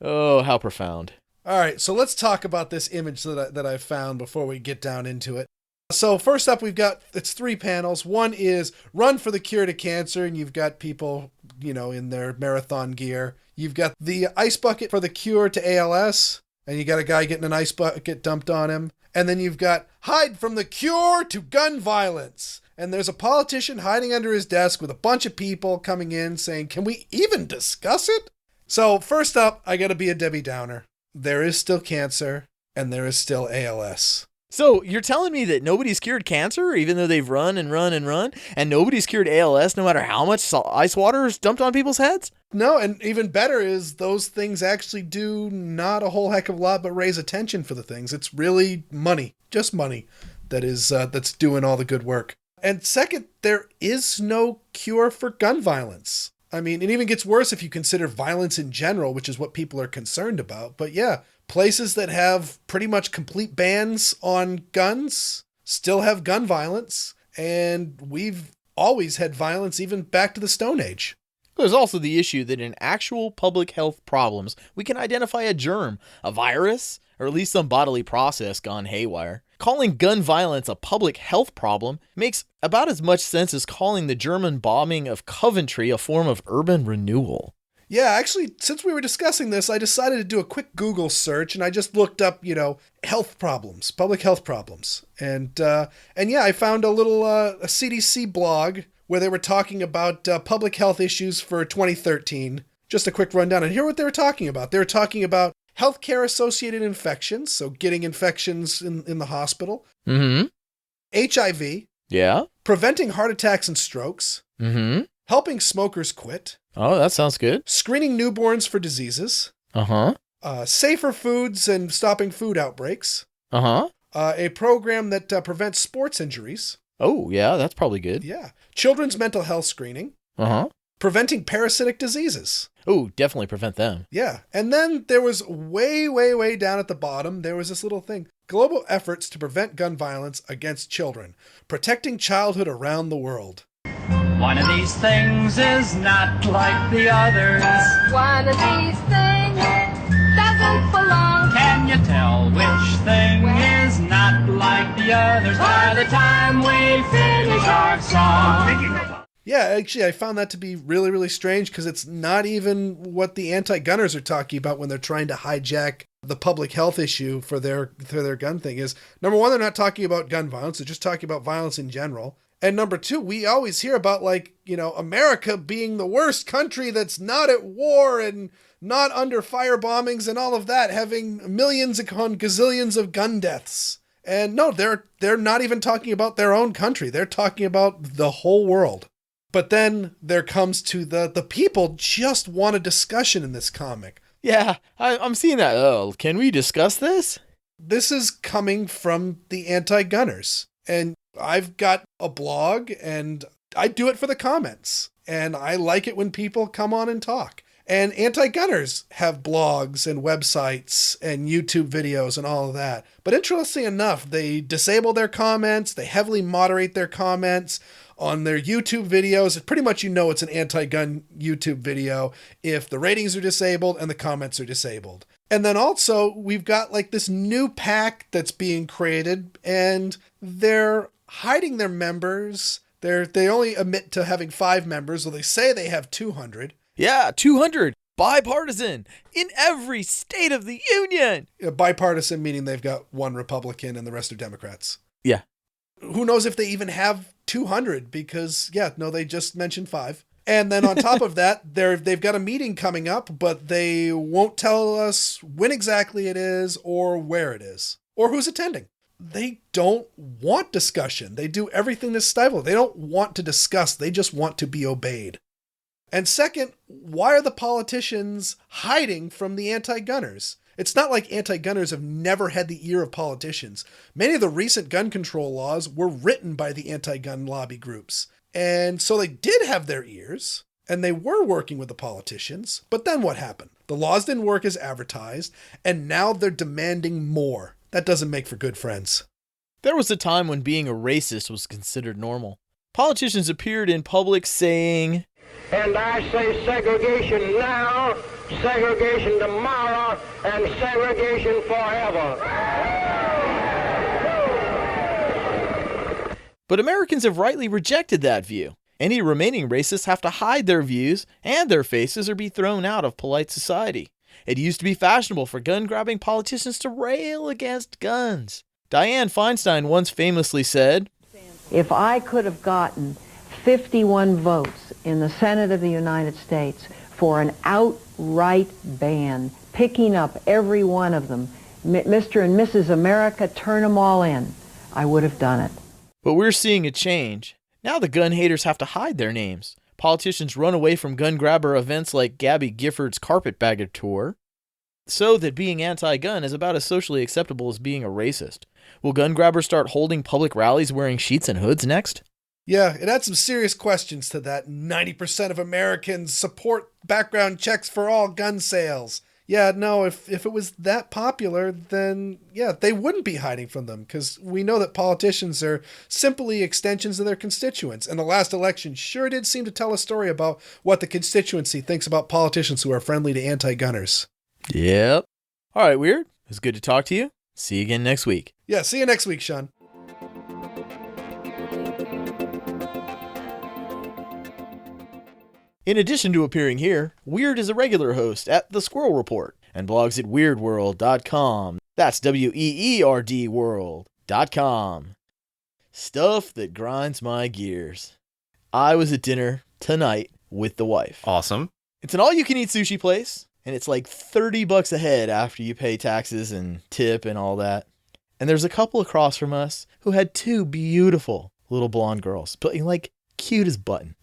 Oh, how profound. All right, so let's talk about this image that I found before we get down into it. So first up, it's 3 panels. One is Run for the Cure to Cancer, and you've got people, in their marathon gear. You've got the ice bucket for the cure to ALS, and you got a guy getting an ice bucket dumped on him. And then you've got Hide from the Cure to Gun Violence. And there's a politician hiding under his desk with a bunch of people coming in saying, can we even discuss it? So first up, I got to be a Debbie Downer. There is still cancer, and there is still ALS. So you're telling me that nobody's cured cancer, even though they've run and run and run, and nobody's cured ALS no matter how much ice water is dumped on people's heads? No, and even better is those things actually do not a whole heck of a lot but raise attention for the things. It's really money, just money, that's doing all the good work. And second, there is no cure for gun violence. I mean, it even gets worse if you consider violence in general, which is what people are concerned about. But yeah, places that have pretty much complete bans on guns still have gun violence, and we've always had violence even back to the Stone Age. There's also the issue that in actual public health problems, we can identify a germ, a virus, or at least some bodily process gone haywire. Calling gun violence a public health problem makes about as much sense as calling the German bombing of Coventry a form of urban renewal. Yeah, actually, since we were discussing this, I decided to do a quick Google search, and I just looked up, health problems, public health problems. And yeah, I found a little a CDC blog where they were talking about public health issues for 2013. Just a quick rundown. And here what they were talking about. They were talking about healthcare-associated infections, so getting infections in the hospital. Mm-hmm. HIV. Yeah. Preventing heart attacks and strokes. Mm-hmm. Helping smokers quit. Oh, that sounds good. Screening newborns for diseases. Uh-huh. Safer foods and stopping food outbreaks. Uh-huh. A program that prevents sports injuries. Oh, yeah, that's probably good. Yeah. Children's mental health screening. Uh-huh. Preventing parasitic diseases. Oh, definitely prevent them. Yeah. And then there was way down at the bottom, there was this little thing. Global efforts to prevent gun violence against children. Protecting childhood around the world. One of these things is not like the others. One of these things doesn't belong. Can you tell which thing is not like the others by the time we finish our song? Yeah, actually, I found that to be really strange because it's not even what the anti-gunners are talking about when they're trying to hijack the public health issue for their gun thing. Is number one, they're not talking about gun violence; they're just talking about violence in general. And number two, we always hear about America being the worst country that's not at war and not under fire bombings and all of that, having millions upon gazillions of gun deaths. And no, they're not even talking about their own country. They're talking about the whole world. But then there comes to the people just want a discussion in this comic. Yeah, I'm seeing that. Oh, can we discuss this? This is coming from the anti-gunners. And I've got a blog, and I do it for the comments. And I like it when people come on and talk. And anti-gunners have blogs and websites and YouTube videos and all of that. But interestingly enough, they disable their comments. They heavily moderate their comments on their YouTube videos. Pretty much it's an anti-gun YouTube video if the ratings are disabled and the comments are disabled. And then also, we've got this new pack that's being created, and they're hiding their members. They only admit to having 5 members, well, they say they have 200. Yeah, 200. Bipartisan. In every state of the union. Bipartisan meaning they've got 1 Republican and the rest are Democrats. Yeah. Who knows if they even have 200 because, they just mentioned 5. And then on top of that, they've got a meeting coming up, but they won't tell us when exactly it is or where it is or who's attending. They don't want discussion. They do everything to stifle. They don't want to discuss. They just want to be obeyed. And second, why are the politicians hiding from the anti-gunners? It's not like anti-gunners have never had the ear of politicians. Many of the recent gun control laws were written by the anti-gun lobby groups. And so they did have their ears, and they were working with the politicians. But then what happened? The laws didn't work as advertised, and now they're demanding more. That doesn't make for good friends. There was a time when being a racist was considered normal. Politicians appeared in public saying, "And I say segregation now, segregation tomorrow, and segregation forever." But Americans have rightly rejected that view. Any remaining racists have to hide their views and their faces or be thrown out of polite society. It used to be fashionable for gun-grabbing politicians to rail against guns. Dianne Feinstein once famously said, "If I could have gotten 51 votes in the Senate of the United States for an outright ban, picking up every one of them, Mr. and Mrs. America, turn them all in, I would have done it." But we're seeing a change. Now the gun haters have to hide their names. Politicians run away from gun grabber events like Gabby Gifford's Carpetbagger Tour, so that being anti-gun is about as socially acceptable as being a racist. Will gun grabbers start holding public rallies wearing sheets and hoods next? Yeah, it adds some serious questions to that 90% of Americans support background checks for all gun sales. Yeah, no, if it was that popular, then yeah, they wouldn't be hiding from them, because we know that politicians are simply extensions of their constituents. And the last election sure did seem to tell a story about what the constituency thinks about politicians who are friendly to anti-gunners. Yep. All right, Weird. It was good to talk to you. See you again next week. Yeah, see you next week, Sean. In addition to appearing here, Weird is a regular host at The Squirrel Report and blogs at weirdworld.com. That's WEERD world.com. Stuff that grinds my gears. I was at dinner tonight with the wife. Awesome. It's an all-you-can-eat sushi place, and it's like $30 a head after you pay taxes and tip and all that. And there's a couple across from us who had two beautiful little blonde girls, but like cute as button.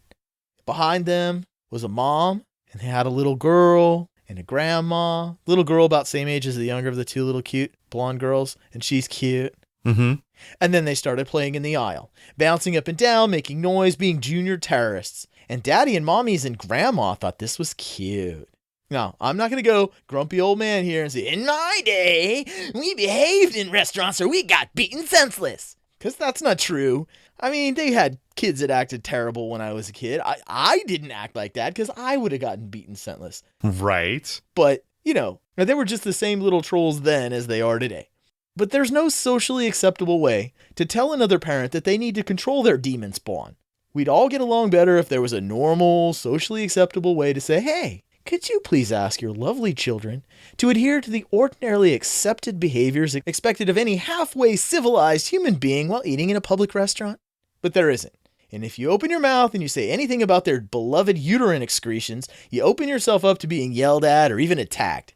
Behind them was a mom, and they had a little girl and a grandma. Little girl about same age as the younger of the two little cute blonde girls, and she's cute. Mm-hmm. And then they started playing in the aisle, bouncing up and down, making noise, being junior terrorists. And daddy and mommies and grandma thought this was cute. Now, I'm not going to go grumpy old man here and say, in my day, we behaved in restaurants or we got beaten senseless. Because that's not true. I mean, they had kids that acted terrible when I was a kid. I didn't act like that because I would have gotten beaten senseless. Right. But, you know, they were just the same little trolls then as they are today. But there's no socially acceptable way to tell another parent that they need to control their demon spawn. We'd all get along better if there was a normal, socially acceptable way to say, hey, could you please ask your lovely children to adhere to the ordinarily accepted behaviors expected of any halfway civilized human being while eating in a public restaurant? But there isn't. And if you open your mouth and you say anything about their beloved uterine excretions, you open yourself up to being yelled at or even attacked.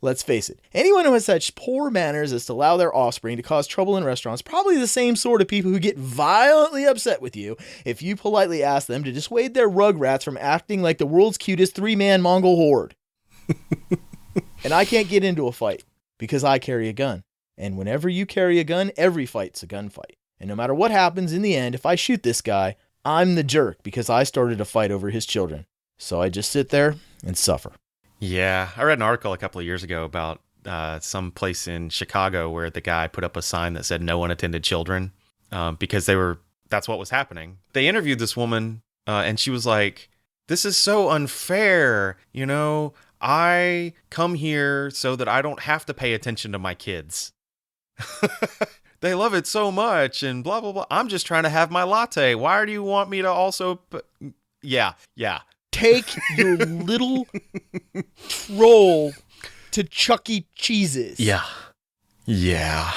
Let's face it, anyone who has such poor manners as to allow their offspring to cause trouble in restaurants, probably the same sort of people who get violently upset with you if you politely ask them to dissuade their rugrats from acting like the world's cutest three-man Mongol horde. And I can't get into a fight because I carry a gun. And whenever you carry a gun, every fight's a gunfight. And no matter what happens in the end, if I shoot this guy, I'm the jerk because I started a fight over his children. So I just sit there and suffer. Yeah, I read an article a couple of years ago about some place in Chicago where the guy put up a sign that said no unattended children because that's what was happening. They interviewed this woman and she was like, this is so unfair. You know, I come here so that I don't have to pay attention to my kids. They love it so much and blah, blah, blah. I'm just trying to have my latte. Why do you want me to also... Yeah. Take your little troll to Chuck E. Cheese's. Yeah.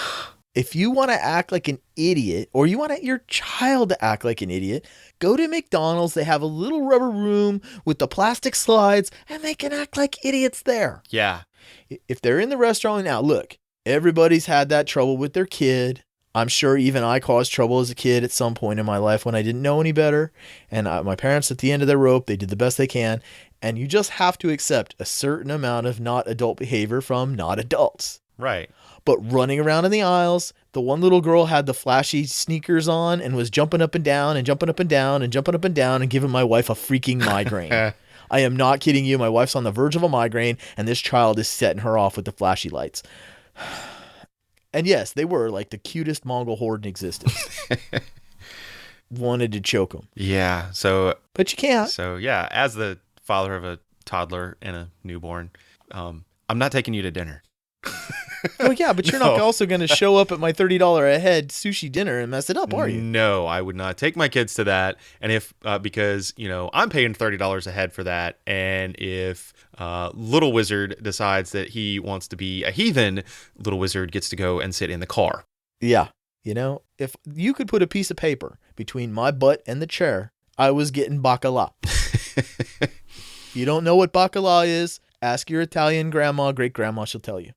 If you want to act like an idiot, or you want your child to act like an idiot, go to McDonald's. They have a little rubber room with the plastic slides, and they can act like idiots there. Yeah. If they're in the restaurant now, look, everybody's had that trouble with their kid. I'm sure even I caused trouble as a kid at some point in my life when I didn't know any better. And my parents at the end of their rope, they did the best they can. And you just have to accept a certain amount of not adult behavior from not adults. Right. But running around in the aisles, the one little girl had the flashy sneakers on and was jumping up and down and jumping up and down and jumping up and down and giving my wife a freaking migraine. I am not kidding you. My wife's on the verge of a migraine and this child is setting her off with the flashy lights. And yes, they were like the cutest Mongol horde in existence. Wanted to choke them. Yeah. But you can't. So yeah, as the father of a toddler and a newborn, I'm not taking you to dinner. Well, yeah, but you're not also going to show up at my $30 a head sushi dinner and mess it up, are you? No, I would not take my kids to that. And if, because, you know, I'm paying $30 a head for that. And if Little Wizard decides that he wants to be a heathen, Little Wizard gets to go and sit in the car. Yeah. You know, if you could put a piece of paper between my butt and the chair, I was getting bacala. If you don't know what bacala is, ask your Italian grandma, great grandma, she'll tell you.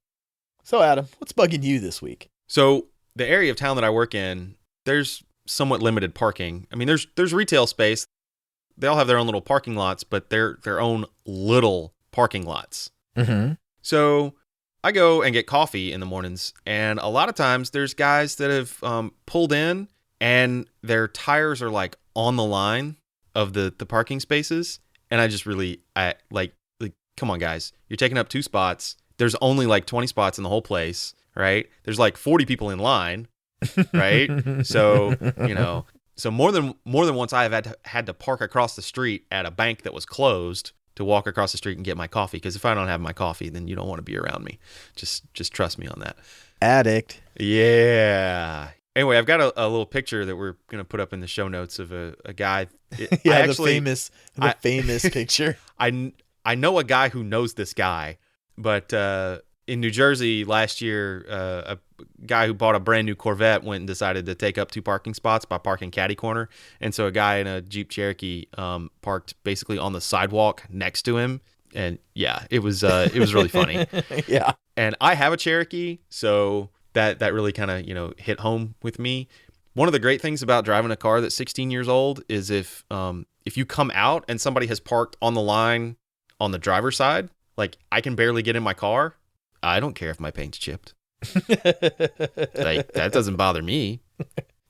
So, Adam, what's bugging you this week? So, the area of town that I work in, there's somewhat limited parking. I mean, there's retail space. They all have their own little parking lots, but they're their own little parking lots. Mm-hmm. So, I go and get coffee in the mornings, and a lot of times there's guys that have pulled in, and their tires are like on the line of the parking spaces, and I just really, come on, guys. You're taking up 2 spots. There's only like 20 spots in the whole place, right? There's like 40 people in line, right? So, so more than once I have had to park across the street at a bank that was closed to walk across the street and get my coffee. Because if I don't have my coffee, then you don't want to be around me. Just trust me on that. Addict. Yeah. Anyway, I've got a little picture that we're going to put up in the show notes of a guy. Yeah, the famous picture. I know a guy who knows this guy, but in New Jersey last year, a guy who bought a brand new Corvette went and decided to take up 2 parking spots by parking catty corner. And so a guy in a Jeep Cherokee parked basically on the sidewalk next to him. And yeah, it was really funny. Yeah. And I have a Cherokee, so that really kind of, hit home with me. One of the great things about driving a car that's 16 years old is if you come out and somebody has parked on the line on the driver's side, like I can barely get in my car. I don't care if my paint's chipped. Like that doesn't bother me.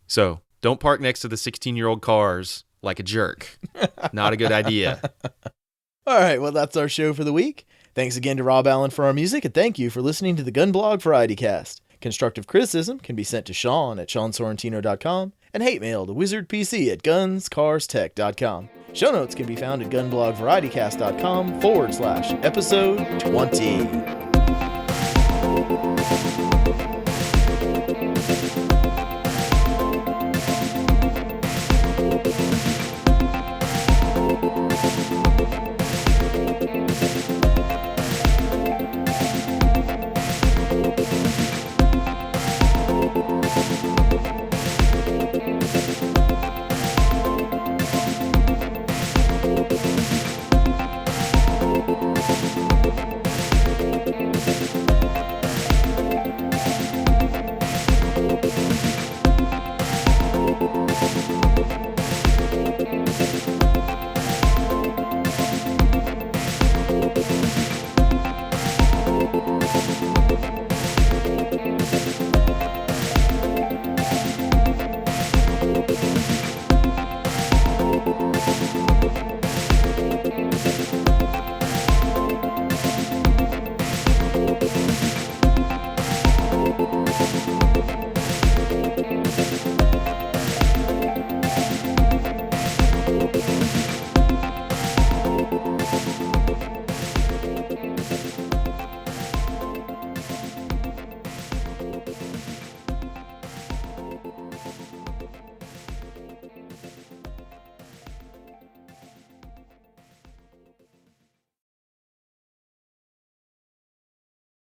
So don't park next to the 16-year-old cars like a jerk. Not a good idea. All right, well, that's our show for the week. Thanks again to Rob Allen for our music, and thank you for listening to the GunBlog VarietyCast. Constructive criticism can be sent to Sean at SeanSorrentino.com and hate mail to WizardPC at GunsCarsTech.com. Show notes can be found at GunBlogVarietyCast.com/episode 20.